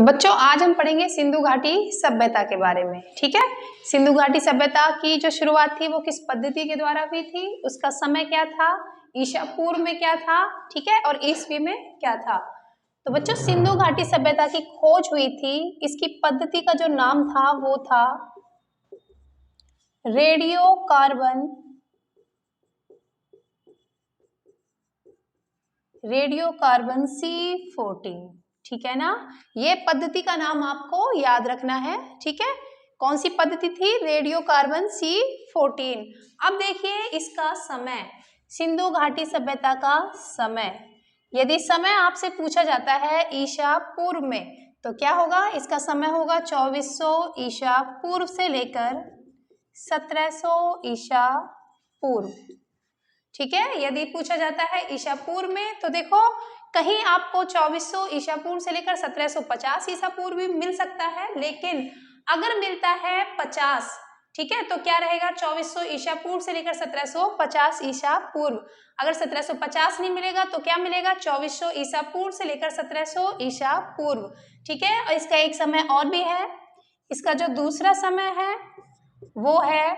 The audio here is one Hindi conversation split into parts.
तो बच्चों आज हम पढ़ेंगे सिंधु घाटी सभ्यता के बारे में। ठीक है, सिंधु घाटी सभ्यता की जो शुरुआत थी वो किस पद्धति के द्वारा हुई थी, उसका समय क्या था, ईसा पूर्व में क्या था, ठीक है, और ईस्वी में क्या था। तो बच्चों सिंधु घाटी सभ्यता की खोज हुई थी, इसकी पद्धति का जो नाम था वो था रेडियो कार्बन C14। ठीक है ना, ये पद्धति का नाम आपको याद रखना है। ठीक है, कौन सी पद्धति थी, रेडियो कार्बन C14। अब देखिए इसका समय, सिंधु घाटी सभ्यता का समय, यदि समय आपसे पूछा जाता है ईसा पूर्व में तो क्या होगा, इसका समय होगा 2400 ईसा पूर्व से लेकर 1700 ईसा पूर्व। ठीक है, यदि पूछा जाता है ईसा पूर्व में तो देखो कहीं आपको 2400 ईसा पूर्व से लेकर 1750 ईसा पूर्व भी मिल सकता है, लेकिन अगर मिलता है 50, ठीक है, तो क्या रहेगा 2400 ईसा पूर्व से लेकर 1750 ईसा पूर्व। अगर 1750 नहीं मिलेगा तो क्या मिलेगा, 2400 ईसा पूर्व से लेकर 1700 ईसा पूर्व। ठीक है, और इसका एक समय और भी है, इसका जो दूसरा समय है वो है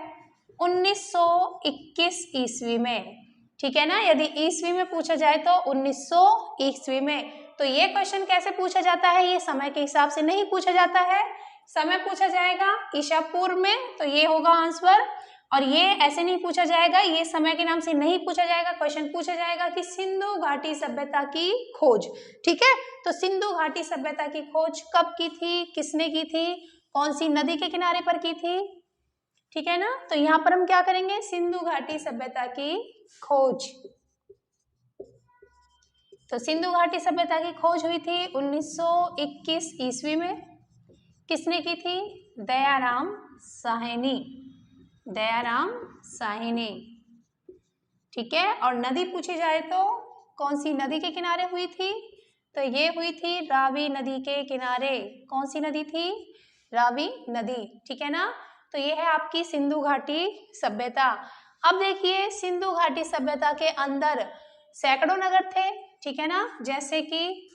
1921 ईस्वी में। ठीक है ना, यदि ईस्वी में पूछा जाए तो 1900 ईस्वी में। तो ये क्वेश्चन कैसे पूछा जाता है, ये समय के हिसाब से नहीं पूछा जाता है, समय पूछा जाएगा ईसा पूर्व में तो ये होगा आंसर, और ये ऐसे नहीं पूछा जाएगा, ये समय के नाम से नहीं पूछा जाएगा। क्वेश्चन पूछा जाएगा कि सिंधु घाटी सभ्यता की खोज। ठीक है, तो सिंधु घाटी सभ्यता की खोज कब की थी, किसने की थी, कौन सी नदी के किनारे पर की थी। ठीक है ना, तो यहाँ पर हम क्या करेंगे, सिंधु घाटी सभ्यता की खोज। तो सिंधु घाटी सभ्यता की खोज हुई थी 1921 ईस्वी में। किसने की थी, दयाराम साहनी, दयाराम साहनी। ठीक है, और नदी पूछी जाए तो कौन सी नदी के किनारे हुई थी, तो ये हुई थी रावी नदी के किनारे। कौन सी नदी थी, रावी नदी। ठीक है ना, तो ये है आपकी सिंधु घाटी सभ्यता। अब देखिए सिंधु घाटी सभ्यता के अंदर सैकड़ों नगर थे, ठीक है ना, जैसे कि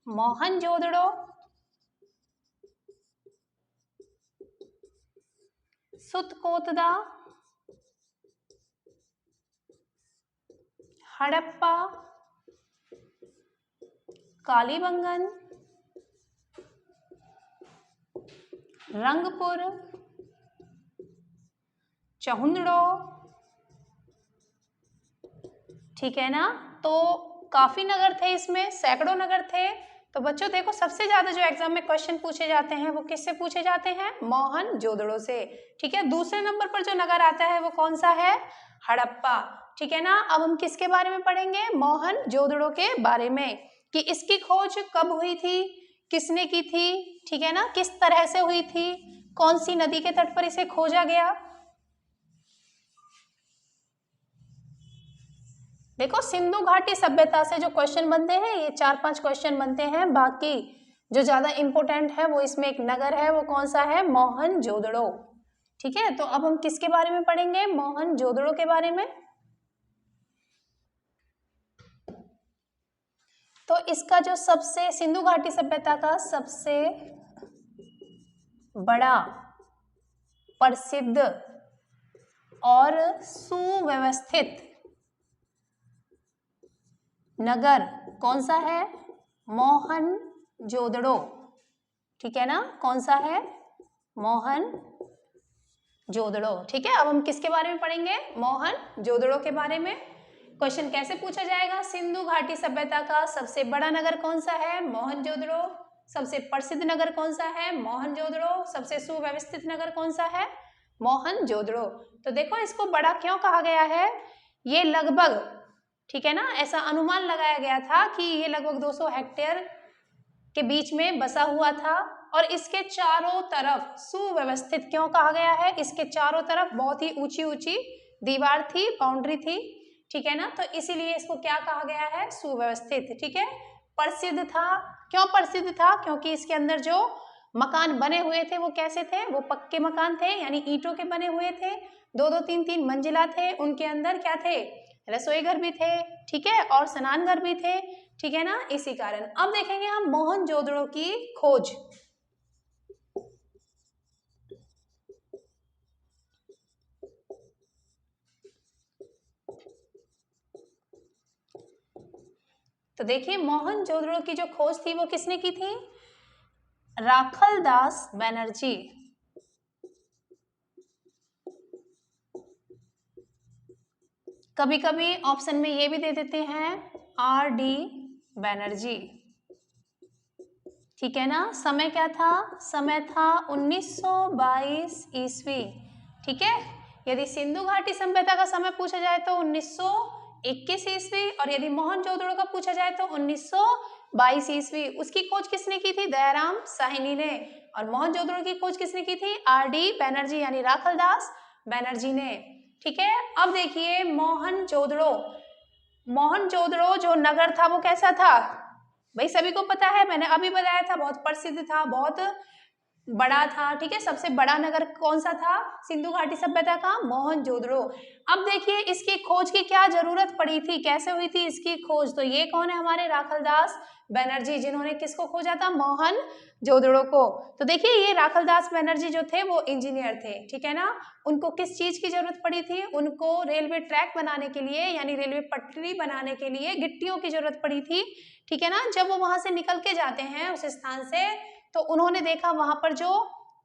मोहनजोदड़ो, सुतकोतदा, हड़प्पा, कालीबंगन, रंगपुर, चहुंदड़ो। ठीक है ना, तो काफी नगर थे, इसमें सैकड़ों नगर थे। तो बच्चों देखो सबसे ज्यादा जो एग्जाम में क्वेश्चन पूछे जाते हैं वो किससे पूछे जाते हैं, मोहनजोदड़ो से। ठीक है, दूसरे नंबर पर जो नगर आता है वो कौन सा है, हड़प्पा। ठीक है ना, अब हम किसके बारे में पढ़ेंगे, मोहनजोदड़ो के बारे में, कि इसकी खोज कब हुई थी, किसने की थी, ठीक है ना, किस तरह से हुई थी, कौन सी नदी के तट पर इसे खोजा गया। देखो सिंधु घाटी सभ्यता से जो क्वेश्चन बनते हैं ये 4-5 क्वेश्चन बनते हैं, बाकी जो ज्यादा इंपॉर्टेंट है वो इसमें एक नगर है, वो कौन सा है, मोहनजोदड़ो। ठीक है, तो अब हम किसके बारे में पढ़ेंगे, मोहनजोदड़ो के बारे में। तो इसका जो सबसे, सिंधु घाटी सभ्यता का सबसे बड़ा, प्रसिद्ध और सुव्यवस्थित नगर कौन सा है, मोहनजोदड़ो। ठीक है ना, कौन सा है, मोहनजोदड़ो। ठीक है, अब हम किसके बारे में पढ़ेंगे, मोहनजोदड़ो के बारे में। क्वेश्चन कैसे पूछा जाएगा, सिंधु घाटी सभ्यता का सबसे बड़ा नगर कौन सा है, मोहनजोदड़ो। सबसे प्रसिद्ध नगर कौन सा है, मोहनजोदड़ो। सबसे सुव्यवस्थित नगर कौन सा है, मोहनजोदड़ो। तो देखो इसको बड़ा क्यों कहा गया है, ये लगभग, ठीक है ना, ऐसा अनुमान लगाया गया था कि ये लगभग 200 हेक्टेयर के बीच में बसा हुआ था, और इसके चारों तरफ सुव्यवस्थित क्यों कहा गया है, इसके चारों तरफ बहुत ही ऊंची ऊंची दीवार थी, बाउंड्री थी। ठीक है ना, तो इसीलिए इसको क्या कहा गया है, सुव्यवस्थित। ठीक है, प्रसिद्ध था, क्यों प्रसिद्ध था, क्योंकि इसके अंदर जो मकान बने हुए थे वो कैसे थे, वो पक्के मकान थे, यानी ईंटों के बने हुए थे, 2-2 3-3 मंजिला थे, उनके अंदर क्या थे, रसोई घर भी थे, ठीक है, और स्नान घर भी थे, ठीक है ना, इसी कारण। अब देखेंगे हम मोहनजोदड़ो की खोज। तो देखिए मोहनजोदड़ो की जो खोज थी वो किसने की थी? राखलदास बनर्जी। कभी कभी ऑप्शन में ये भी दे देते हैं R.D. बनर्जी। ठीक है ना। समय क्या था? समय था 1922 ईस्वी। ठीक है। यदि सिंधु घाटी सभ्यता का समय पूछा जाए तो 1921 ईस्वी, और यदि मोहनजोदड़ो का पूछा जाए तो 1922 ईस्वी। उसकी खोज किसने की थी? दयाराम साहनी ने। और मोहनजोदड़ो की खोज किसने की थी? R.D. बनर्जी यानी राखलदास बनर्जी ने। ठीक है। अब देखिए मोहनजोदड़ो, मोहनजोदड़ो जो नगर था वो कैसा था? भाई सभी को पता है, मैंने अभी बताया था, बहुत प्रसिद्ध था, बहुत बड़ा था। ठीक है। सबसे बड़ा नगर कौन सा था सिंधु घाटी सभ्यता का? मोहनजोदड़ो। अब देखिए इसकी खोज की क्या जरूरत पड़ी थी, कैसे हुई थी इसकी खोज? तो ये कौन है? हमारे राखलदास बनर्जी, जिन्होंने किसको खोजा था? मोहनजोदड़ो को। तो देखिए ये राखलदास बनर्जी जो थे वो इंजीनियर थे। ठीक है ना। उनको किस चीज की जरूरत पड़ी थी? उनको रेलवे ट्रैक बनाने के लिए, यानी रेलवे पटरी बनाने के लिए गिट्टियों की जरूरत पड़ी थी। ठीक है ना। जब वो वहां से निकल के जाते हैं उस स्थान से, तो उन्होंने देखा वहां पर जो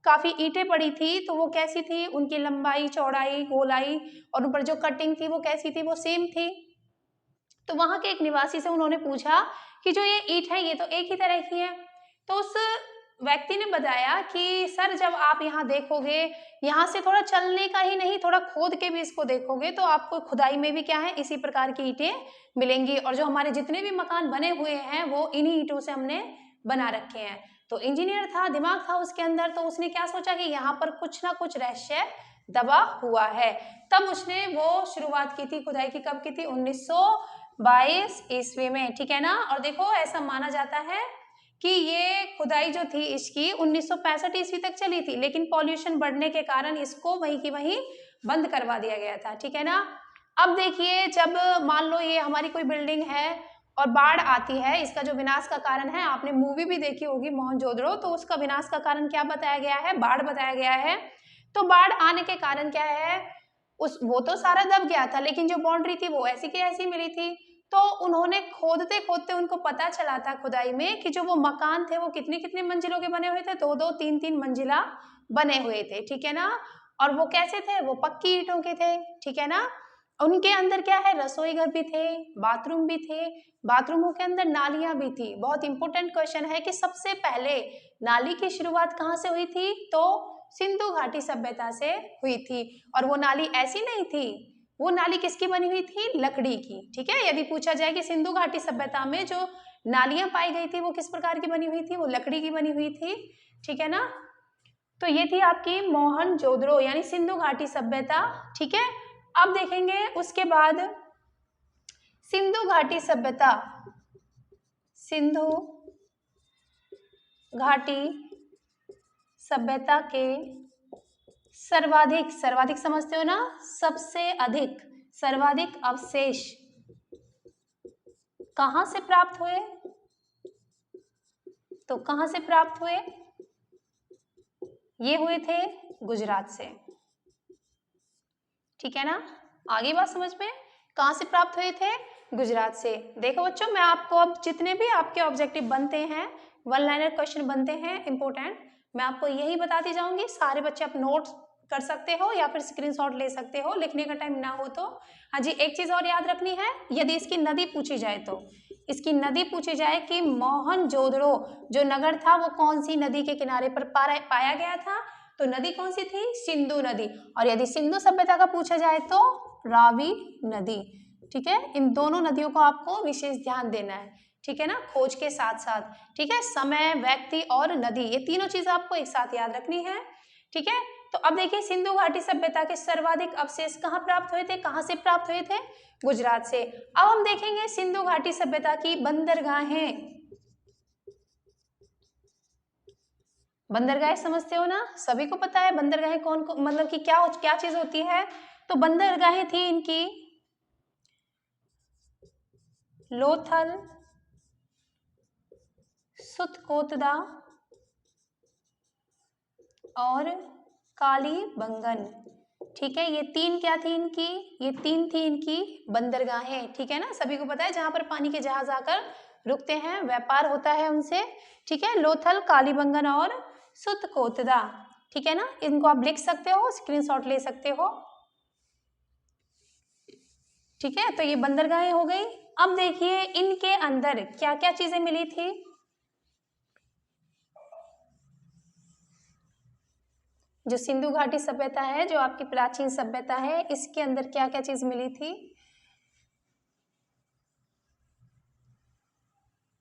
काफी ईंटें पड़ी थी, तो वो कैसी थी? उनकी लंबाई, चौड़ाई, गोलाई और उन पर जो कटिंग थी वो कैसी थी? वो सेम थी। तो वहां के एक निवासी से उन्होंने पूछा कि जो ये ईंट है ये तो एक ही तरह की है। तो उस व्यक्ति ने बताया कि सर जब आप यहाँ देखोगे, यहाँ से थोड़ा चलने का ही नहीं, थोड़ा खोद के भी इसको देखोगे तो आपको खुदाई में भी क्या है? इसी प्रकार की ईंटें मिलेंगी। और जो हमारे जितने भी मकान बने हुए हैं वो इन्हीं ईंटों से हमने बना रखे हैं। तो इंजीनियर था, दिमाग था उसके अंदर, तो उसने क्या सोचा कि यहाँ पर कुछ ना कुछ रहस्य दबा हुआ है। तब उसने वो शुरुआत की थी खुदाई की। कब की थी? 1922 ईस्वी में। ठीक है ना। और देखो ऐसा माना जाता है कि ये खुदाई जो थी इसकी 1965 ईस्वी तक चली थी, लेकिन पॉल्यूशन बढ़ने के कारण इसको वहीं की वहीं बंद करवा दिया गया था। ठीक है ना। अब देखिए जब मान लो ये हमारी कोई बिल्डिंग है और बाढ़ आती है, इसका जो विनाश का कारण है, आपने मूवी भी देखी होगी मोहनजोदड़ो, तो उसका विनाश का कारण क्या बताया गया है? बाढ़ बताया गया है। तो बाढ़ आने के कारण क्या है? उस वो तो सारा दब गया था, लेकिन जो बाउंड्री थी वो ऐसी की ऐसी मिली थी। तो उन्होंने खोदते खोदते उनको पता चला था खुदाई में कि जो वो मकान थे वो कितने कितने मंजिलों के बने हुए थे? दो दो तीन तीन मंजिला बने हुए थे। ठीक है ना। और वो कैसे थे? वो पक्की ईंटों के थे। ठीक है ना। उनके अंदर क्या है? रसोई घर भी थे, बाथरूम भी थे, बाथरूमों के अंदर नालियां भी थी। बहुत इंपॉर्टेंट क्वेश्चन है कि सबसे पहले नाली की शुरुआत कहाँ से हुई थी? तो सिंधु घाटी सभ्यता से हुई थी। और वो नाली ऐसी नहीं थी, वो नाली किसकी बनी हुई थी? लकड़ी की। ठीक है। यदि पूछा जाए कि सिंधु घाटी सभ्यता में जो नालियां पाई गई थी वो किस प्रकार की बनी हुई थी? वो लकड़ी की बनी हुई थी। ठीक है ना। तो ये थी आपकी मोहनजोदड़ो यानी सिंधु घाटी सभ्यता। ठीक है। अब देखेंगे उसके बाद सिंधु घाटी सभ्यता, सिंधु घाटी सभ्यता के सर्वाधिक, सर्वाधिक समझते हो ना? सबसे अधिक, सर्वाधिक अवशेष कहां से प्राप्त हुए? तो कहां से प्राप्त हुए? ये हुए थे गुजरात से। ठीक है ना। आगे बात समझ में? कहां से प्राप्त हुए थे? गुजरात से। देखो बच्चों मैं आपको अब जितने भी आपके ऑब्जेक्टिव बनते हैं, वन लाइनर क्वेश्चन बनते हैं इंपोर्टेंट, मैं आपको यही बताती जाऊंगी। सारे बच्चे आप नोट्स कर सकते हो या फिर स्क्रीनशॉट ले सकते हो, लिखने का टाइम ना हो तो। हाँ जी, एक चीज और याद रखनी है, यदि इसकी नदी पूछी जाए तो, इसकी नदी पूछी जाए कि मोहनजोदड़ो जो नगर था वो कौन सी नदी के किनारे पर पाया गया था, तो नदी कौन सी थी? सिंधु नदी। और यदि सिंधु सभ्यता का पूछा जाए तो रावी नदी। ठीक है। इन दोनों नदियों को आपको विशेष ध्यान देना है। ठीक है ना, खोज के साथ साथ। ठीक है। समय, व्यक्ति और नदी, ये तीनों चीज आपको एक साथ याद रखनी है। ठीक है। तो अब देखिए सिंधु घाटी सभ्यता के सर्वाधिक अवशेष कहाँ प्राप्त हुए थे? कहाँ से प्राप्त हुए थे? गुजरात से। अब हम देखेंगे सिंधु घाटी सभ्यता की बंदरगाहें। बंदरगाह समझते हो ना? सभी को पता है बंदरगाहें कौन को मतलब कि क्या क्या चीज होती है। तो बंदरगाहें थी इनकी लोथल, सुतकोतदा और कालीबंगन। ठीक है, ये तीन क्या थी इनकी, ये तीन थी इनकी बंदरगाहें। ठीक है ना, सभी को पता है जहां पर पानी के जहाज आकर रुकते हैं, व्यापार होता है उनसे। ठीक है, लोथल, कालीबंगन और सुतकोतदा। ठीक है ना, इनको आप लिख सकते हो, स्क्रीनशॉट ले सकते हो। ठीक है, तो ये बंदरगाहें हो गई। अब देखिए इनके अंदर क्या क्या चीजें मिली थी। जो सिंधु घाटी सभ्यता है, जो आपकी प्राचीन सभ्यता है, इसके अंदर क्या क्या चीज मिली थी।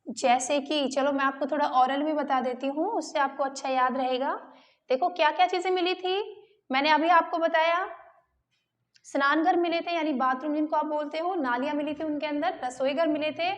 जैसे कि चलो मैं आपको थोड़ा ओरल भी बता देती हूँ, उससे आपको अच्छा याद रहेगा। देखो क्या क्या चीजें मिली थी, मैंने अभी आपको बताया। स्नान घर मिले थे, यानी बाथरूम जिनको आप बोलते हो, नालियां मिली थी उनके अंदर, रसोई घर मिले थे,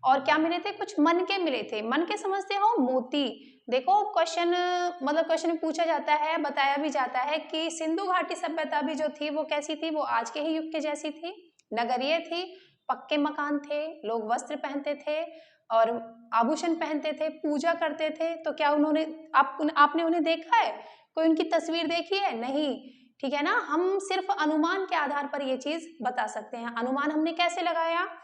और क्या मिले थे, कुछ मन के मिले थे। मन के समझते हो, मोती। देखो क्वेश्चन, मतलब क्वेश्चन में पूछा जाता है, बताया भी जाता है कि सिंधु घाटी सभ्यता भी जो थी वो कैसी थी, वो आज के ही युग के जैसी थी, नगरीय थी, पक्के मकान थे, लोग वस्त्र पहनते थे और आभूषण पहनते थे, पूजा करते थे। तो क्या उन्होंने आपने उन्हें देखा है, कोई उनकी तस्वीर देखी है? नहीं। ठीक है ना, हम सिर्फ अनुमान के आधार पर ये चीज बता सकते हैं। अनुमान हमने कैसे लगाया,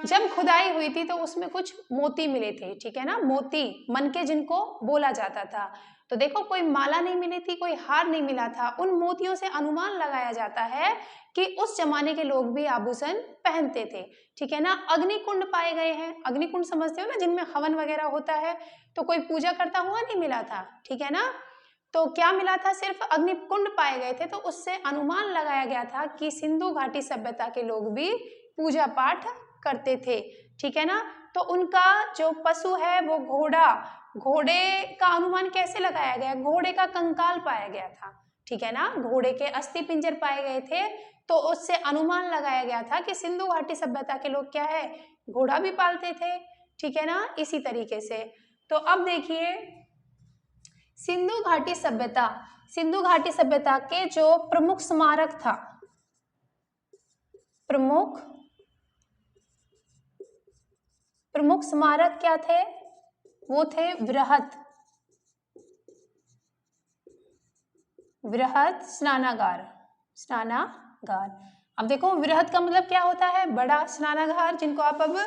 जब खुदाई हुई थी तो उसमें कुछ मोती मिले थे। ठीक है ना, मोती, मन के जिनको बोला जाता था। तो देखो कोई माला नहीं मिली थी, कोई हार नहीं मिला था। उन मोतियों से अनुमान लगाया जाता है कि उस जमाने के लोग भी आभूषण पहनते थे। ठीक है ना, अग्निकुंड पाए गए हैं। अग्निकुंड समझते हो ना, जिनमें हवन वगैरह होता है, तो कोई पूजा करता हुआ नहीं मिला था। ठीक है ना, तो क्या मिला था, सिर्फ अग्निकुंड पाए गए थे। तो उससे अनुमान लगाया गया था कि सिंधु घाटी सभ्यता के लोग भी पूजा पाठ करते थे। ठीक है ना, तो उनका जो पशु है वो घोड़ा, घोड़े का अनुमान कैसे लगाया गया, घोड़े का कंकाल पाया गया था। ठीक है ना, घोड़े के अस्थि पिंजर पाए गए थे, तो उससे अनुमान लगाया गया था कि सिंधु घाटी सभ्यता के लोग क्या है, घोड़ा भी पालते थे। ठीक है ना, इसी तरीके से। तो अब देखिए सिंधु घाटी सभ्यता, सिंधु घाटी सभ्यता के जो प्रमुख स्मारक था, प्रमुख स्मारक क्या थे, वो थे वृहत स्नानागार। अब देखो वृहत का मतलब क्या होता है, बड़ा, स्नानागार जिनको आप अब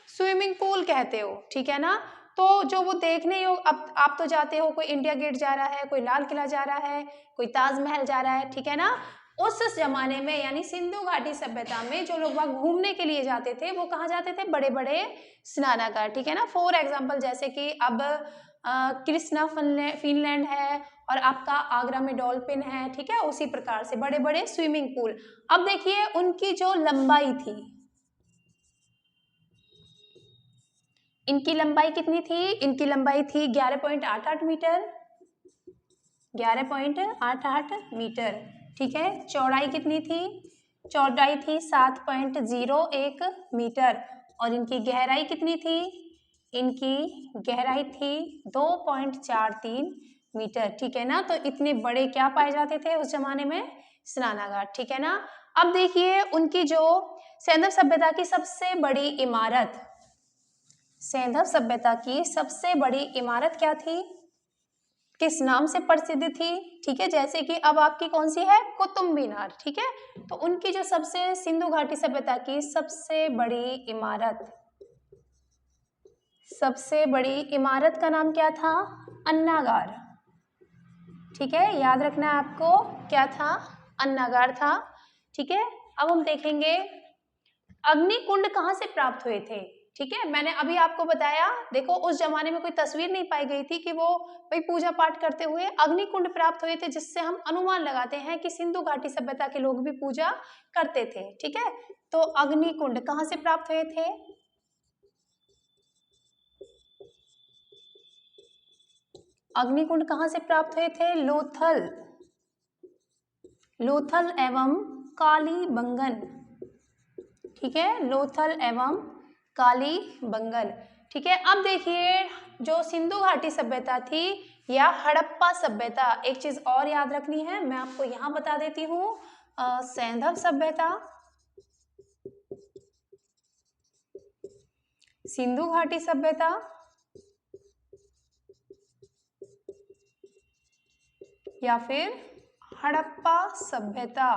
स्विमिंग पूल कहते हो। ठीक है ना, तो जो वो देखने योग, अब आप तो जाते हो, कोई इंडिया गेट जा रहा है, कोई लाल किला जा रहा है, कोई ताजमहल जा रहा है। ठीक है ना, उस जमाने में यानी सिंधु घाटी सभ्यता में जो लोग वहां घूमने के लिए जाते थे, वो कहाँ जाते थे, बड़े बड़े स्नानागार। ठीक है ना, फॉर एग्जाम्पल जैसे कि अब कृष्णा फिनलैंड है, और आपका आगरा में डॉल्फिन है। ठीक है, उसी प्रकार से बड़े बड़े स्विमिंग पूल। अब देखिए उनकी जो लंबाई थी, इनकी लंबाई कितनी थी, इनकी लंबाई थी 11.88 मीटर, 11.88 मीटर। ठीक है, चौड़ाई कितनी थी, चौड़ाई थी 7.01 मीटर, और इनकी गहराई कितनी थी, इनकी गहराई थी 2.43 मीटर। ठीक है ना, तो इतने बड़े क्या पाए जाते थे उस जमाने में, स्नानागार। ठीक है ना, अब देखिए उनकी जो सैंधव सभ्यता की सबसे बड़ी इमारत, सैंधव सभ्यता की सबसे बड़ी इमारत क्या थी, किस नाम से प्रसिद्ध थी। ठीक है, जैसे कि अब आपकी कौन सी है, कुतुब मीनार। ठीक है, तो उनकी जो सबसे सिंधु घाटी सभ्यता की सबसे बड़ी इमारत, सबसे बड़ी इमारत का नाम क्या था, अन्नागार। ठीक है, याद रखना है आपको, क्या था, अन्नागार था। ठीक है, अब हम देखेंगे अग्निकुंड कहाँ से प्राप्त हुए थे। ठीक है, मैंने अभी आपको बताया, देखो उस जमाने में कोई तस्वीर नहीं पाई गई थी कि वो भाई पूजा पाठ करते हुए, अग्निकुंड प्राप्त हुए थे, जिससे हम अनुमान लगाते हैं कि सिंधु घाटी सभ्यता के लोग भी पूजा करते थे। ठीक है, तो अग्निकुंड कहाँ से प्राप्त हुए थे, अग्निकुंड कहाँ से प्राप्त हुए थे, लोथल एवं कालीबंगन। ठीक है, लोथल एवं कालीबंगन। ठीक है, अब देखिए जो सिंधु घाटी सभ्यता थी या हड़प्पा सभ्यता, एक चीज और याद रखनी है, मैं आपको यहाँ बता देती हूँ, सैंधव सभ्यता, सिंधु घाटी सभ्यता या फिर हड़प्पा सभ्यता।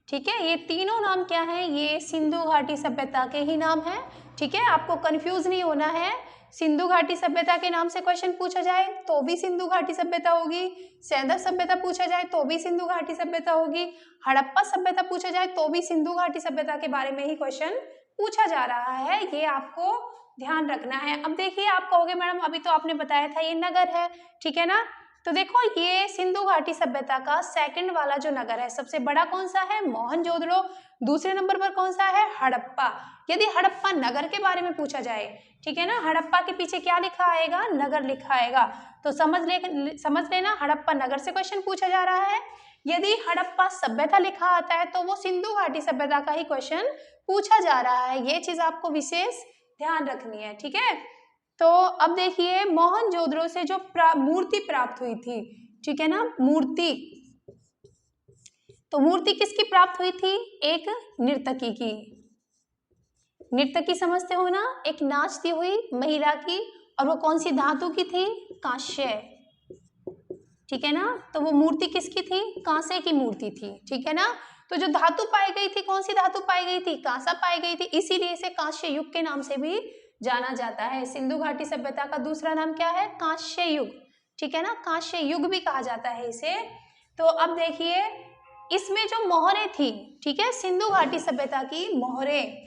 ठीक है, ये तीनों नाम क्या है, ये सिंधु घाटी सभ्यता के ही नाम है। ठीक है, आपको कंफ्यूज नहीं होना है। सिंधु घाटी सभ्यता के नाम से क्वेश्चन पूछा जाए तो भी सिंधु घाटी सभ्यता होगी, सैंधव सभ्यता पूछा जाए तो भी सिंधु घाटी सभ्यता होगी, हड़प्पा सभ्यता पूछा जाए तो भी सिंधु घाटी सभ्यता के बारे में ही क्वेश्चन पूछा जा रहा है। ये आपको ध्यान रखना है। अब देखिए, आप कहोगे मैडम अभी तो आपने बताया था ये नगर है, ठीक है ना, तो देखो ये सिंधु घाटी सभ्यता का सेकंड वाला जो नगर है, सबसे बड़ा कौन सा है, मोहनजोदड़ो। दूसरे नंबर पर कौन सा है, हड़प्पा। यदि हड़प्पा नगर के बारे में पूछा जाए, ठीक है ना, हड़प्पा के पीछे क्या लिखा आएगा, नगर लिखा आएगा, तो समझ लेना हड़प्पा नगर से क्वेश्चन पूछा जा रहा है। यदि हड़प्पा सभ्यता लिखा आता है तो वो सिंधु घाटी सभ्यता का ही क्वेश्चन पूछा जा रहा है। ये चीज आपको विशेष ध्यान रखनी है। ठीक है, तो अब देखिए मोहनजोदड़ो से जो मूर्ति प्राप्त हुई थी, ठीक है ना, मूर्ति, तो मूर्ति किसकी प्राप्त हुई थी, एक नर्तकी की। नर्तकी समझते हो ना, एक नाचती हुई महिला की, और वो कौन सी धातु की थी, कांस्य। ठीक है ना, तो वो मूर्ति किसकी थी, कांसे की मूर्ति थी। ठीक है ना, तो जो धातु पाई गई थी, कौन सी धातु पाई गई थी, कांसा पाई गई थी, इसीलिए इसे कांस्य युग के नाम से भी जाना जाता है। सिंधु घाटी सभ्यता का दूसरा नाम क्या है, कांस्य युग। ठीक है ना, कांस्य युग भी कहा जाता है इसे। तो अब देखिए इसमें जो मोहरें थी, ठीक है, सिंधु घाटी सभ्यता की मोहरें,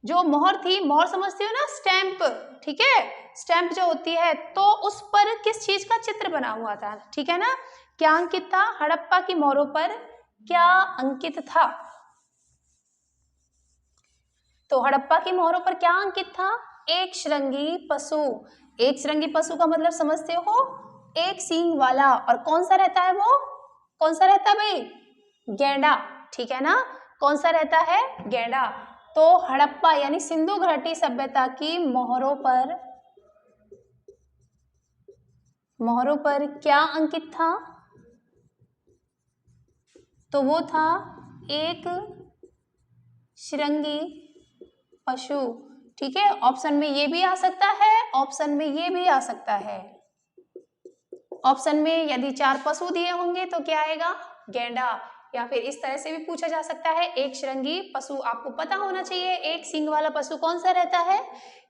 जो मोहर थी, मोहर समझते हो ना, स्टैंप, ठीक है, स्टैंप जो होती है, तो उस पर किस चीज का चित्र बना हुआ था, ठीक है ना, क्या अंकित था, हड़प्पा की मोहरों पर क्या अंकित था, तो हड़प्पा की मोहरों पर क्या अंकित था, एक श्रृंगी पशु। एक श्रृंगी पशु का मतलब समझते हो, एक सींग वाला, और कौन सा रहता है वो, कौन सा रहता है भाई, गैंडा। ठीक है ना, कौन सा रहता है, गैंडा। तो हड़प्पा यानी सिंधु घाटी सभ्यता की मोहरों पर क्या अंकित था, तो वो था एक श्रृंगी पशु। ठीक है, ऑप्शन में ये भी आ सकता है, ऑप्शन में ये भी आ सकता है। ऑप्शन में यदि 4 पशु दिए होंगे तो क्या आएगा, गैंडा, या फिर इस तरह से भी पूछा जा सकता है, एक श्रृंगी पशु। आपको पता होना चाहिए एक सींग वाला पशु कौन सा रहता है,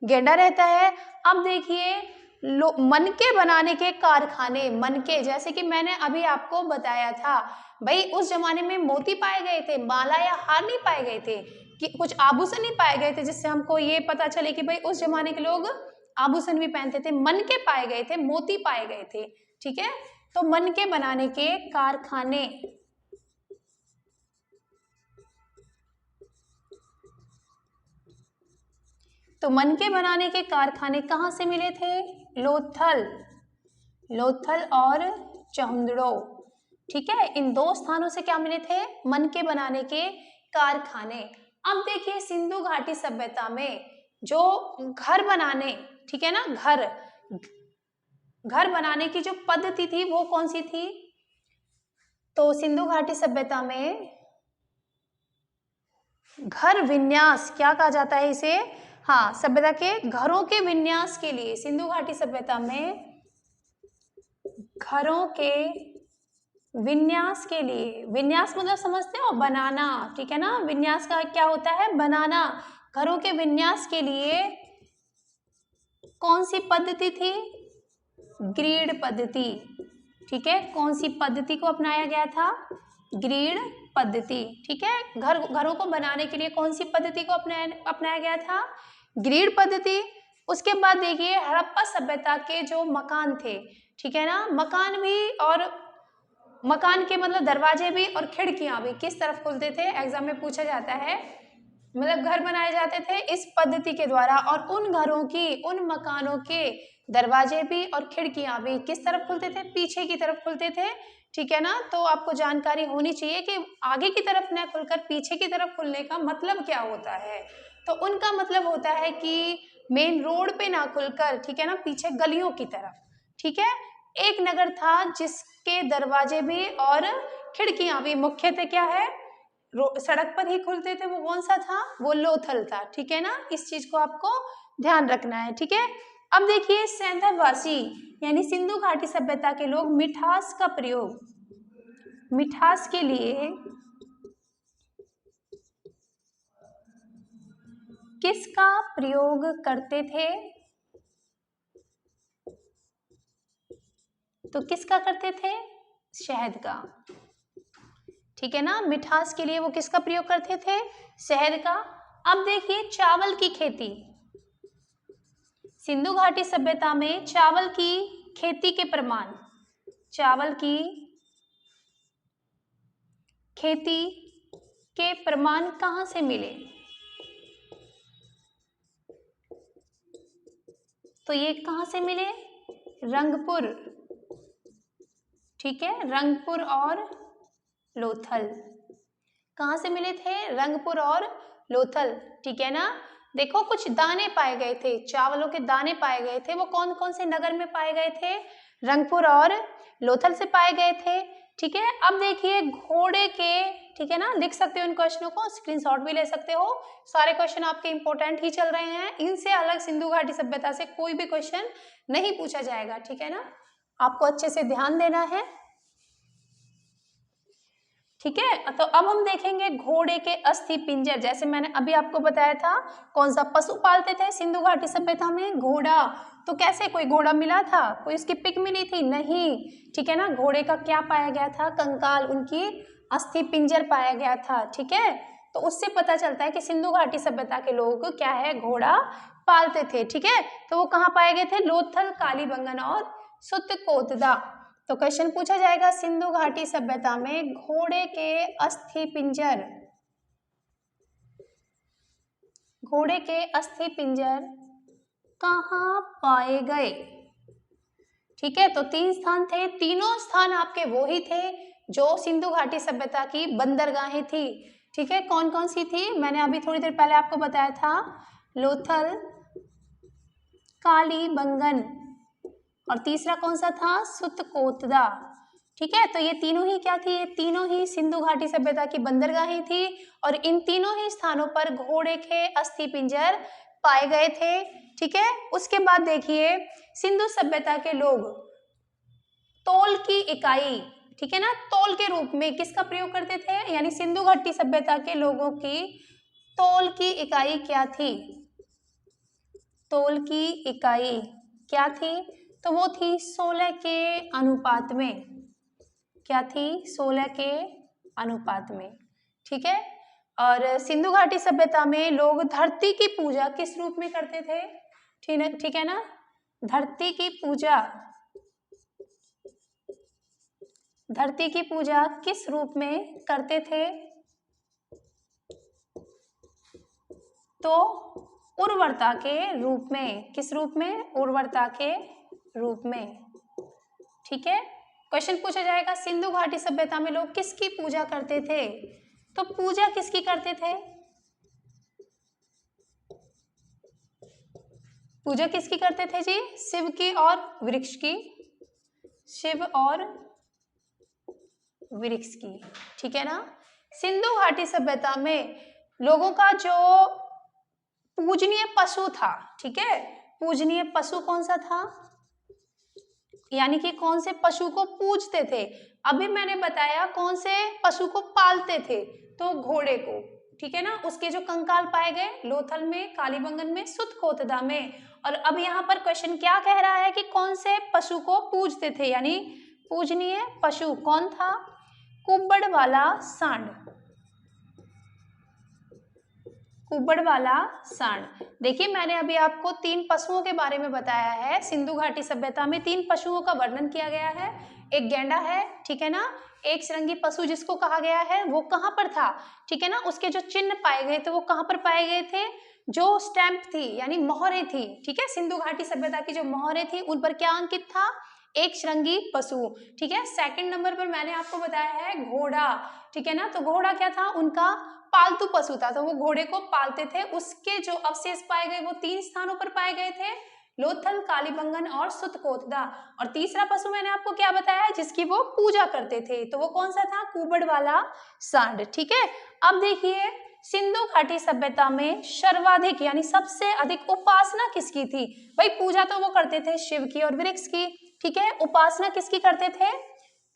गैंडा रहता है। अब देखिए मनके बनाने के कारखाने, मनके, जैसे कि मैंने अभी आपको बताया था भाई, उस जमाने में मोती पाए गए थे, माला या हार नहीं पाए गए थे, कि कुछ आभूषण नहीं पाए गए थे, जिससे हमको ये पता चले कि भाई उस जमाने के लोग आभूषण भी पहनते थे, मनके पाए गए थे, मोती पाए गए थे। ठीक है, तो मनके बनाने के कारखाने, तो मनके बनाने के कारखाने कहाँ से मिले थे, लोथल और चहुंदड़ो। ठीक है, इन 2 स्थानों से क्या मिले थे, मनके बनाने के कारखाने। अब देखिए सिंधु घाटी सभ्यता में जो घर बनाने, ठीक है ना, घर बनाने की जो पद्धति थी वो कौन सी थी, तो सिंधु घाटी सभ्यता में घर विन्यास क्या कहा जाता है इसे, हाँ, सभ्यता के घरों के विन्यास के लिए सिंधु घाटी सभ्यता में घरों के विन्यास के लिए, विन्यास मतलब समझते हो, बनाना। ठीक है ना, विन्यास का क्या होता है, बनाना। घरों के विन्यास के लिए कौन सी पद्धति थी, ग्रीड पद्धति। ठीक है, कौन सी पद्धति को अपनाया गया था, ग्रीड पद्धति। ठीक है, घरों को बनाने के लिए कौन सी पद्धति को अपनाया गया था, ग्रीड पद्धति। उसके बाद देखिए हड़प्पा सभ्यता के जो मकान थे, ठीक है ना, मकान भी, और मकान के मतलब दरवाजे भी और खिड़कियां भी किस तरफ खुलते थे, एग्जाम में पूछा जाता है, मतलब घर बनाए जाते थे इस पद्धति के द्वारा, और उन घरों की, उन मकानों के दरवाजे भी और खिड़कियां भी किस तरफ खुलते थे, पीछे की तरफ खुलते थे। ठीक है ना, तो आपको जानकारी होनी चाहिए कि आगे की तरफ न खुलकर पीछे की तरफ खुलने का मतलब क्या होता है, तो उनका मतलब होता है कि मेन रोड पे ना खुलकर, ठीक है ना, पीछे गलियों की तरफ। ठीक है, एक नगर था जिसके दरवाजे भी और खिड़कियां भी मुख्यतः क्या है, सड़क पर ही खुलते थे, वो कौन सा था, वो लोथल था। ठीक है ना, इस चीज को आपको ध्यान रखना है। ठीक है, अब देखिए सैंधववासी यानी सिंधु घाटी सभ्यता के लोग मिठास का प्रयोग, मिठास के लिए किसका प्रयोग करते थे? तो किसका करते थे? शहद का। ठीक है ना, मिठास के लिए वो किसका प्रयोग करते थे? शहद का। अब देखिए चावल की खेती, सिंधु घाटी सभ्यता में चावल की खेती के प्रमाण, चावल की खेती के प्रमाण कहां से मिले? तो ये कहां से मिले? रंगपुर। ठीक है, रंगपुर और लोथल। कहां से मिले थे? रंगपुर और लोथल। ठीक है ना। देखो कुछ दाने पाए गए थे, चावलों के दाने पाए गए थे, वो कौन कौन से नगर में पाए गए थे? रंगपुर और लोथल से पाए गए थे। ठीक है, अब देखिए घोड़े के, ठीक है ना, लिख सकते हो इन क्वेश्चनों को, स्क्रीनशॉट भी ले सकते हो। सारे क्वेश्चन आपके इंपॉर्टेंट ही चल रहे हैं, इनसे अलग सिंधु घाटी सभ्यता से कोई भी क्वेश्चन नहीं पूछा जाएगा। ठीक है ना, आपको अच्छे से ध्यान देना है। ठीक है, तो अब हम देखेंगे घोड़े के अस्थि पिंजर। जैसे मैंने अभी आपको बताया था, कौन सा पशु पालते थे सिंधु घाटी सभ्यता में? घोड़ा। तो कैसे, कोई घोड़ा मिला था? कोई उसकी पिक मिली थी? नहीं। ठीक है ना, घोड़े का क्या पाया गया था? कंकाल, उनकी अस्थि पिंजर पाया गया था। ठीक है, तो उससे पता चलता है कि सिंधु घाटी सभ्यता के लोग क्या है, घोड़ा पालते थे। ठीक है, तो वो कहाँ पाए गए थे? लोथल, कालीबंगन और सुत्तकोटदा। तो क्वेश्चन पूछा जाएगा सिंधु घाटी सभ्यता में घोड़े के अस्थि पिंजर, घोड़े के अस्थि पिंजर कहाँ पाए गए? ठीक है, तो 3 स्थान थे, तीनों स्थान आपके वो ही थे जो सिंधु घाटी सभ्यता की बंदरगाहें थी। ठीक है, कौन कौन सी थी? मैंने अभी थोड़ी देर पहले आपको बताया था, लोथल, कालीबंगन और तीसरा कौन सा था? सुत्तकोटदा। ठीक है, तो ये तीनों ही क्या थी? ये तीनों ही सिंधु घाटी सभ्यता की बंदरगाहें थी और इन तीनों ही स्थानों पर घोड़े के अस्थि पिंजर पाए गए थे। ठीक है, उसके बाद देखिए सिंधु सभ्यता के लोग तौल की इकाई, ठीक है ना, तौल के रूप में किसका प्रयोग करते थे? यानी सिंधु घाटी सभ्यता के लोगों की तौल की इकाई क्या थी? तौल की इकाई क्या थी? तो वो थी 16 के अनुपात में। क्या थी? 16 के अनुपात में। ठीक है, और सिंधु घाटी सभ्यता में लोग धरती की पूजा किस रूप में करते थे? ठीक है ना, धरती की पूजा, धरती की पूजा किस रूप में करते थे? तो उर्वरता के रूप में। किस रूप में? उर्वरता के रूप में। ठीक है, क्वेश्चन पूछा जाएगा सिंधु घाटी सभ्यता में लोग किसकी पूजा करते थे? तो पूजा किसकी करते थे? पूजा किसकी करते थे जी? शिव की और वृक्ष की, शिव और वृक्ष की। ठीक है ना, सिंधु घाटी सभ्यता में लोगों का जो पूजनीय पशु था, ठीक है, पूजनीय पशु कौन सा था? यानी कि कौन से पशु को पूजते थे? अभी मैंने बताया कौन से पशु को पालते थे, तो घोड़े को। ठीक है ना, उसके जो कंकाल पाए गए लोथल में, कालीबंगन में, सुत्तकोटदा में। और अब यहाँ पर क्वेश्चन क्या कह रहा है कि कौन से पशु को पूजते थे, यानी पूजनीय पशु कौन था? कुब्बड़ वाला सांड, कुब्बड़ वाला सांड। देखिए मैंने अभी आपको 3 पशुओं के बारे में बताया है। सिंधु घाटी सभ्यता में 3 पशुओं का वर्णन किया गया है। एक गैंडा है, ठीक है ना, एक श्रृंगी पशु जिसको कहा गया है, वो कहाँ पर था? ठीक है ना, उसके जो चिन्ह पाए गए थे वो कहाँ पर पाए गए थे? जो स्टैंप थी यानी मोहरे थी, ठीक है, सिंधु घाटी सभ्यता की जो मोहरे थी उन पर क्या अंकित था? एक श्रृंगी पशु। ठीक है, सेकंड नंबर पर मैंने आपको बताया है घोड़ा। ठीक है ना, तो घोड़ा क्या था? उनका पालतू पशु था, तो वो घोड़े को पालते थे। उसके जो अवशेष पाए गए वो 3 स्थानों पर पाए गए थे, लोथल, कालीबंगन और सुत्तकोटदा। और तीसरा पशु मैंने आपको क्या बताया जिसकी वो पूजा करते थे, तो वो कौन सा था? कुब्बड़ वाला सांड। ठीक है, अब देखिए सिंधु घाटी सभ्यता में सर्वाधिक यानी सबसे अधिक उपासना किसकी थी? भाई पूजा तो वो करते थे शिव की और वृक्ष की, ठीक है, उपासना किसकी करते थे?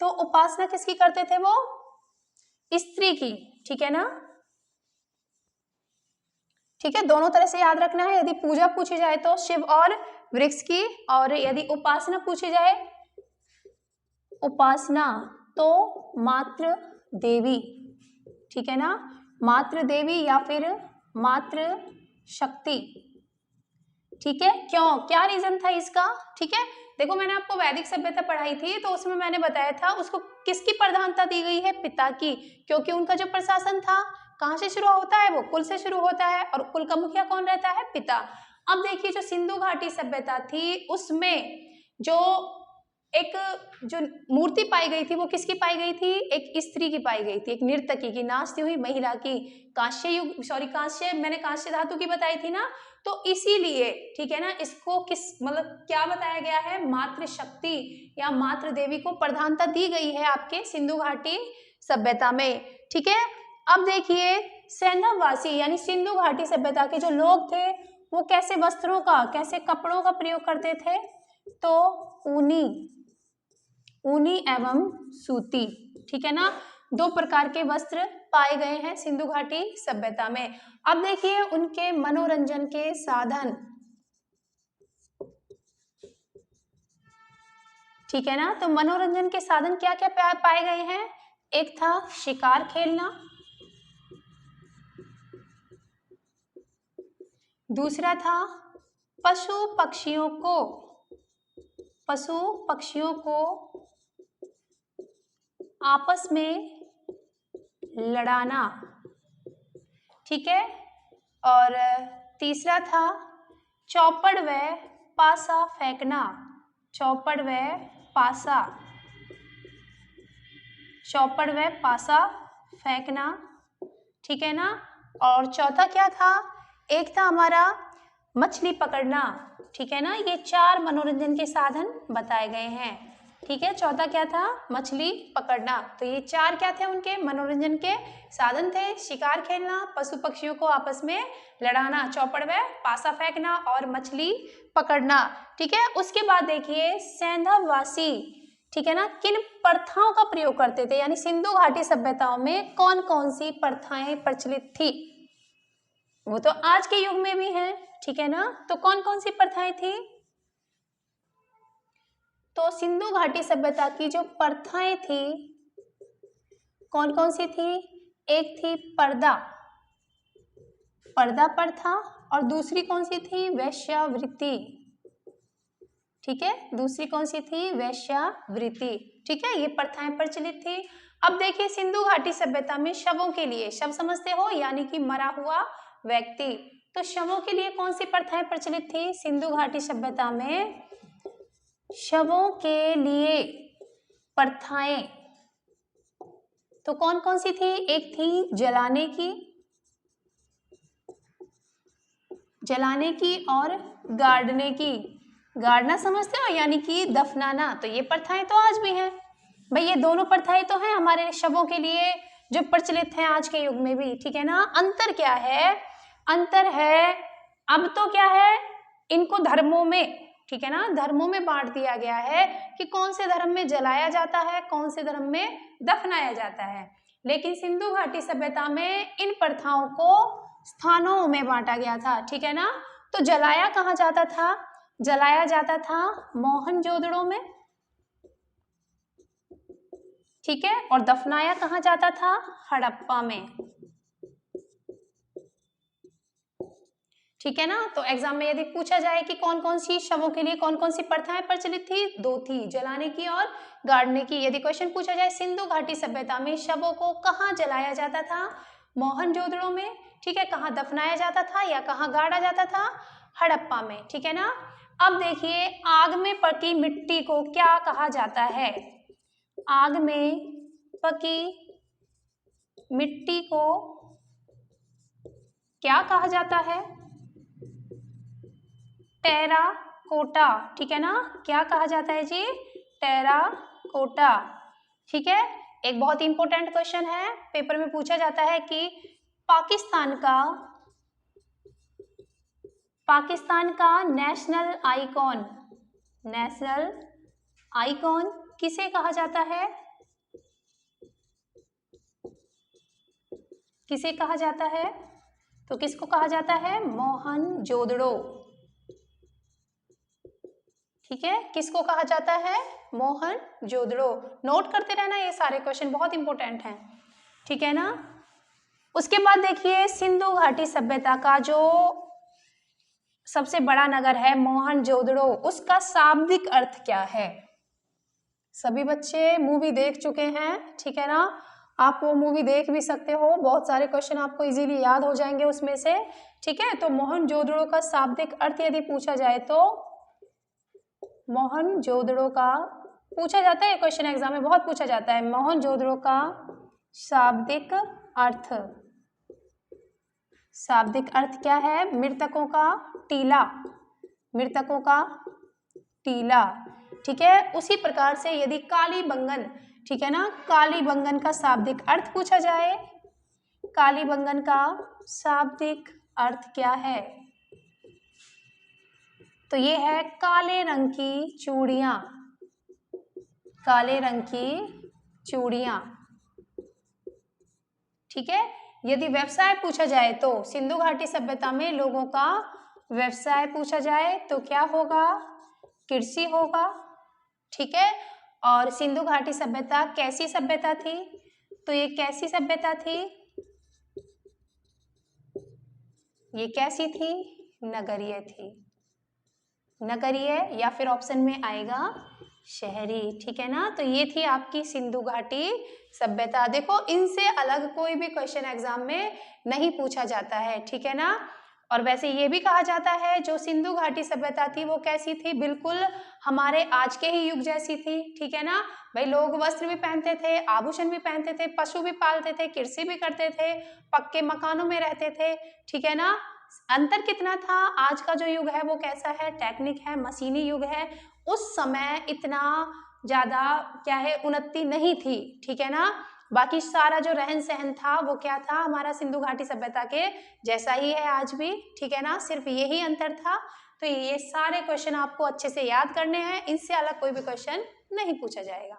तो उपासना किसकी करते थे वो? स्त्री की, ठीक है ना, ठीक है, दोनों तरह से याद रखना है। यदि पूजा पूछी जाए तो शिव और वृक्ष की, और यदि उपासना पूछी जाए उपासना तो मातृ देवी, ठीक है ना, मातृ देवी या फिर मातृ शक्ति, ठीक है। क्यों, क्या रीजन था इसका? ठीक है, देखो मैंने आपको वैदिक सभ्यता पढ़ाई थी तो उसमें मैंने बताया था उसको किसकी प्रधानता दी गई है? पिता की, क्योंकि उनका जो प्रशासन था कहाँ से शुरू होता है? वो कुल से शुरू होता है और कुल का मुखिया कौन रहता है? पिता। अब देखिए जो सिंधु घाटी सभ्यता थी उसमें जो एक जो मूर्ति पाई गई थी वो किसकी पाई गई थी? एक स्त्री की पाई गई थी, एक नर्तकी की, नाचती हुई महिला की। कांस्य युग, सॉरी कांस्य, मैंने कांस्य धातु की बताई थी ना, तो इसीलिए, ठीक है ना, इसको किस मतलब क्या बताया गया है? मातृशक्ति या मातृ देवी को प्रधानता दी गई है आपके सिंधु घाटी सभ्यता में, ठीक है। अब देखिए सैंधववासी यानी सिंधु घाटी सभ्यता के जो लोग थे वो कैसे वस्त्रों का, कैसे कपड़ों का प्रयोग करते थे? तो ऊनी एवं सूती, ठीक है ना, दो प्रकार के वस्त्र पाए गए हैं सिंधु घाटी सभ्यता में। अब देखिए उनके मनोरंजन के साधन, ठीक है ना, तो मनोरंजन के साधन क्या क्या पाए गए हैं? एक था शिकार खेलना, दूसरा था पशु पक्षियों को आपस में लड़ाना, ठीक है, और तीसरा था चौपड़ व पासा फेंकना, चौपड़ व पासा फेंकना, ठीक है ना, और चौथा क्या था? एक था हमारा मछली पकड़ना, ठीक है ना। ये चार मनोरंजन के साधन बताए गए हैं, ठीक है। चौथा क्या था? मछली पकड़ना। तो ये चार क्या थे उनके मनोरंजन के साधन थे? शिकार खेलना, पशु पक्षियों को आपस में लड़ाना, चौपड़ व पासा फेंकना और मछली पकड़ना, ठीक है। उसके बाद देखिए सैंधववासी, ठीक है ना, किन प्रथाओं का प्रयोग करते थे, यानी सिंधु घाटी सभ्यताओं में कौन कौन सी प्रथाएं प्रचलित थी? वो तो आज के युग में भी है, ठीक है ना। तो कौन कौन सी प्रथाएं थी? तो सिंधु घाटी सभ्यता की जो प्रथाएं थी कौन कौन सी थी? एक थी पर्दा प्रथा, और दूसरी कौन सी थी? वेश्यावृत्ति, ठीक है, दूसरी कौन सी थी? वेश्यावृत्ति, ठीक है। ये प्रथाएं प्रचलित थी। अब देखिए सिंधु घाटी सभ्यता में शवों के लिए, शव समझते हो यानी कि मरा हुआ व्यक्ति, तो शवों के लिए कौन सी प्रथाएं प्रचलित थी सिंधु घाटी सभ्यता में? शवों के लिए प्रथाएं तो कौन कौन सी थी? एक थी जलाने की और गाड़ने की। गाड़ना समझते हो यानी कि दफनाना, तो ये प्रथाएं तो आज भी हैं भाई, ये दोनों प्रथाएं तो हैं हमारे शवों के लिए जो प्रचलित हैं आज के युग में भी, ठीक है ना। अंतर क्या है? अंतर है अब तो क्या है, इनको धर्मों में, ठीक है ना, धर्मों में बांट दिया गया है कि कौन से धर्म में जलाया जाता है, कौन से धर्म में दफनाया जाता है। लेकिन सिंधु घाटी सभ्यता में इन प्रथाओं को स्थानों में बांटा गया था, ठीक है ना। तो जलाया कहाँ जाता था? जलाया जाता था मोहनजोदड़ो में, ठीक है, और दफनाया कहाँ जाता था? हड़प्पा में, ठीक है ना। तो एग्जाम में यदि पूछा जाए कि कौन कौन सी शवों के लिए कौन कौन सी प्रथाएं प्रचलित थी, दो थी, जलाने की और गाड़ने की। यदि क्वेश्चन पूछा जाए सिंधु घाटी सभ्यता में शवों को कहाँ जलाया जाता था? मोहनजोदड़ो में, ठीक है। कहाँ दफनाया जाता था या कहाँ गाड़ा जाता था? हड़प्पा में, ठीक है ना। अब देखिए आग में पकी मिट्टी को क्या कहा जाता है? आग में पकी मिट्टी को क्या कहा जाता है? टेराकोटा, ठीक है ना। क्या कहा जाता है जी? टेराकोटा, ठीक है। एक बहुत इंपॉर्टेंट क्वेश्चन है, पेपर में पूछा जाता है कि पाकिस्तान का नेशनल आइकॉन किसे कहा जाता है? किसे कहा जाता है? तो किसको कहा जाता है? मोहनजोदड़ो। ठीक है, किसको कहा जाता है? मोहनजोदड़ो। नोट करते रहना, ये सारे क्वेश्चन बहुत इंपॉर्टेंट हैं, ठीक है ना। उसके बाद देखिए सिंधु घाटी सभ्यता का जो सबसे बड़ा नगर है मोहनजोदड़ो, उसका शाब्दिक अर्थ क्या है? सभी बच्चे मूवी देख चुके हैं, ठीक है ना। आप वो मूवी देख भी सकते हो, बहुत सारे क्वेश्चन आपको इजीली याद हो जाएंगे उसमें से, ठीक है। तो मोहनजोदड़ो का शाब्दिक अर्थ यदि पूछा जाए तो मोहनजोदड़ो का पूछा जाता है, क्वेश्चन एग्जाम में बहुत पूछा जाता है। मोहनजोदड़ो का शाब्दिक अर्थ, शाब्दिक अर्थ क्या है? मृतकों का टीला, मृतकों का टीला, ठीक है। उसी प्रकार से यदि कालीबंगन, ठीक है ना, कालीबंगन का शाब्दिक अर्थ पूछा जाए, कालीबंगन का शाब्दिक अर्थ क्या है? तो ये है काले रंग की चूड़ियां, काले रंग की चूड़ियां, ठीक है। यदि व्यवसाय पूछा जाए तो सिंधु घाटी सभ्यता में लोगों का व्यवसाय पूछा जाए तो क्या होगा? कृषि होगा, ठीक है। और सिंधु घाटी सभ्यता कैसी सभ्यता थी? तो ये कैसी सभ्यता थी? ये कैसी थी? नगरीय थी, नगरीय, या फिर ऑप्शन में आएगा शहरी, ठीक है ना। तो ये थी आपकी सिंधु घाटी सभ्यता। देखो इनसे अलग कोई भी क्वेश्चन एग्जाम में नहीं पूछा जाता है, ठीक है ना। और वैसे ये भी कहा जाता है जो सिंधु घाटी सभ्यता थी वो कैसी थी? बिल्कुल हमारे आज के ही युग जैसी थी, ठीक है ना। भाई लोग वस्त्र भी पहनते थे, आभूषण भी पहनते थे, पशु भी पालते थे, कृषि भी करते थे, पक्के मकानों में रहते थे, ठीक है ना। अंतर कितना था? आज का जो युग है वो कैसा है? टेक्निक है, मशीनी युग है। उस समय इतना ज्यादा क्या है, उन्नति नहीं थी, ठीक है ना। बाकी सारा जो रहन सहन था वो क्या था? हमारा सिंधु घाटी सभ्यता के जैसा ही है आज भी, ठीक है ना, सिर्फ यही अंतर था। तो ये सारे क्वेश्चन आपको अच्छे से याद करने हैं, इनसे अलग कोई भी क्वेश्चन नहीं पूछा जाएगा।